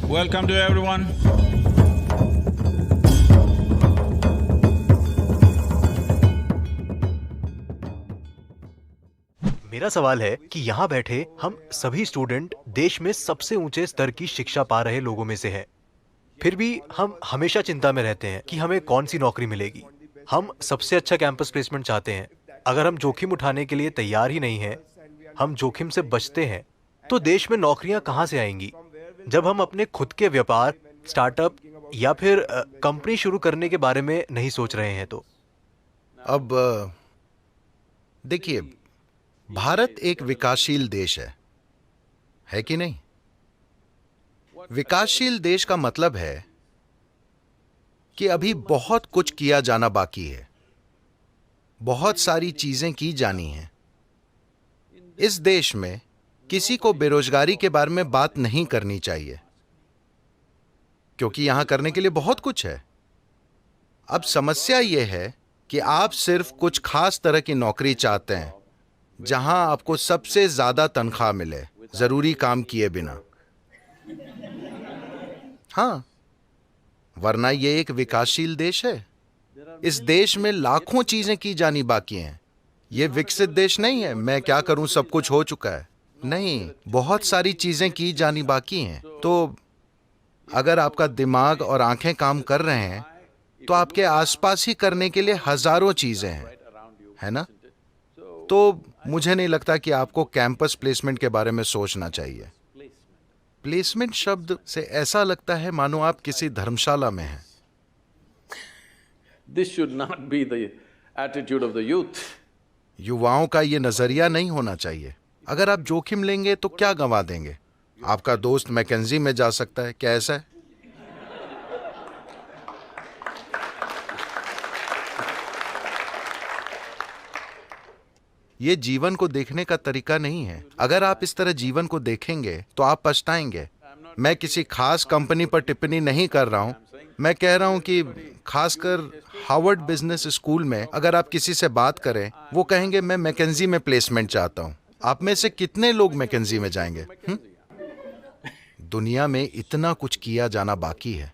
Welcome to everyone. मेरा सवाल है कि यहाँ बैठे हम सभी स्टूडेंट देश में सबसे ऊंचे स्तर की शिक्षा पा रहे लोगों में से हैं। फिर भी हम हमेशा चिंता में रहते हैं कि हमें कौन सी नौकरी मिलेगी। हम सबसे अच्छा कैंपस प्लेसमेंट चाहते हैं। अगर हम जोखिम उठाने के लिए तैयार ही नहीं हैं, हम जोखिम से बचते हैं, तो देश में नौकरियां कहाँ से आएंगी? जब हम अपने खुद के व्यापार, स्टार्टअप या फिर कंपनी शुरू करने के बारे में नहीं सोच रहे हैं तो अब देखिए, भारत एक विकासशील देश है कि नहीं? विकासशील देश का मतलब है कि अभी बहुत कुछ किया जाना बाकी है, बहुत सारी चीजें की जानी हैं। इस देश में किसी को बेरोजगारी के बारे में बात नहीं करनी चाहिए, क्योंकि यहां करने के लिए बहुत कुछ है। अब समस्या यह है कि आप सिर्फ कुछ खास तरह की नौकरी चाहते हैं जहां आपको सबसे ज्यादा तनख्वाह मिले, जरूरी काम किए बिना। हां, वरना यह एक विकासशील देश है। इस देश में लाखों चीजें की जानी बाकी हैं। यह विकसित देश नहीं है, मैं क्या करूं, सब कुछ हो चुका है। नहीं, बहुत सारी चीजें की जानी बाकी हैं। तो अगर आपका दिमाग और आंखें काम कर रहे हैं, तो आपके आसपास ही करने के लिए हजारों चीजें हैं, है ना? तो मुझे नहीं लगता कि आपको कैंपस प्लेसमेंट के बारे में सोचना चाहिए। प्लेसमेंट शब्द से ऐसा लगता है मानो आप किसी धर्मशाला में हैं। This should not be the attitude of the youth. युवाओं का ये नजरिया नहीं होना चाहिए। अगर आप जोखिम लेंगे तो क्या गंवा देंगे? आपका दोस्त मैकेंजी में जा सकता है, क्या ऐसा है? ये जीवन को देखने का तरीका नहीं है। अगर आप इस तरह जीवन को देखेंगे तो आप पछताएंगे। मैं किसी खास कंपनी पर टिप्पणी नहीं कर रहा हूं। मैं कह रहा हूं कि खासकर हार्वर्ड बिजनेस स्कूल में अगर आप किसी से बात करें, वो कहेंगे मैं मैकेंजी में प्लेसमेंट चाहता हूं। आप में से कितने लोग मैकेंजी में जाएंगे? दुनिया में इतना कुछ किया जाना बाकी है।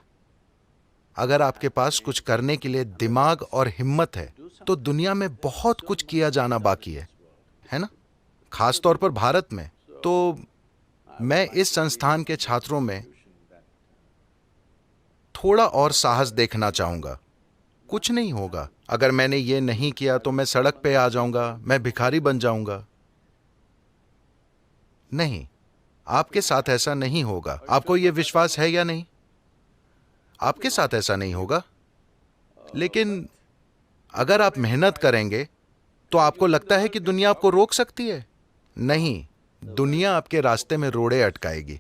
अगर आपके पास कुछ करने के लिए दिमाग और हिम्मत है, तो दुनिया में बहुत कुछ किया जाना बाकी है ना? खास तौर पर भारत में। तो मैं इस संस्थान के छात्रों में थोड़ा और साहस देखना चाहूंगा। कुछ नहीं होगा। अगर मैंने ये नहीं किया तो मैं सड़क पे आ जाऊंगा, मैं भिखारी बन जाऊंगा। नहीं, आपके साथ ऐसा नहीं होगा। आपको यह विश्वास है या नहीं? आपके साथ ऐसा नहीं होगा। लेकिन अगर आप मेहनत करेंगे तो आपको लगता है कि दुनिया आपको रोक सकती है? नहीं, दुनिया आपके रास्ते में रोड़े अटकाएगी।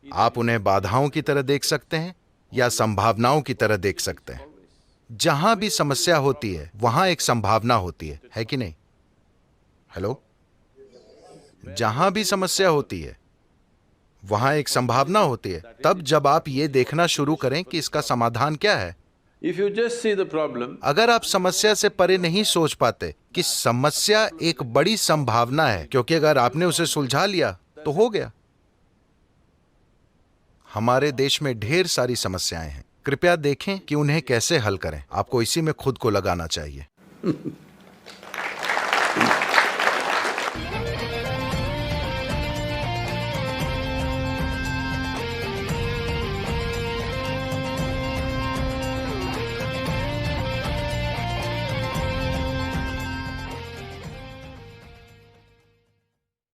आप उन्हें बाधाओं की तरह देख सकते हैं या संभावनाओं की तरह देख सकते हैं। जहां भी समस्या होती है वहां एक संभावना होती है कि नहीं? हेलो? जहां भी समस्या होती है वहां एक संभावना होती है। तब जब आप ये देखना शुरू करें कि इसका समाधान क्या है। If you just see the problem, अगर आप समस्या से परे नहीं सोच पाते कि समस्या एक बड़ी संभावना है, क्योंकि अगर आपने उसे सुलझा लिया तो हो गया। हमारे देश में ढेर सारी समस्याएं हैं। कृपया देखें कि उन्हें कैसे हल करें। आपको इसी में खुद को लगाना चाहिए।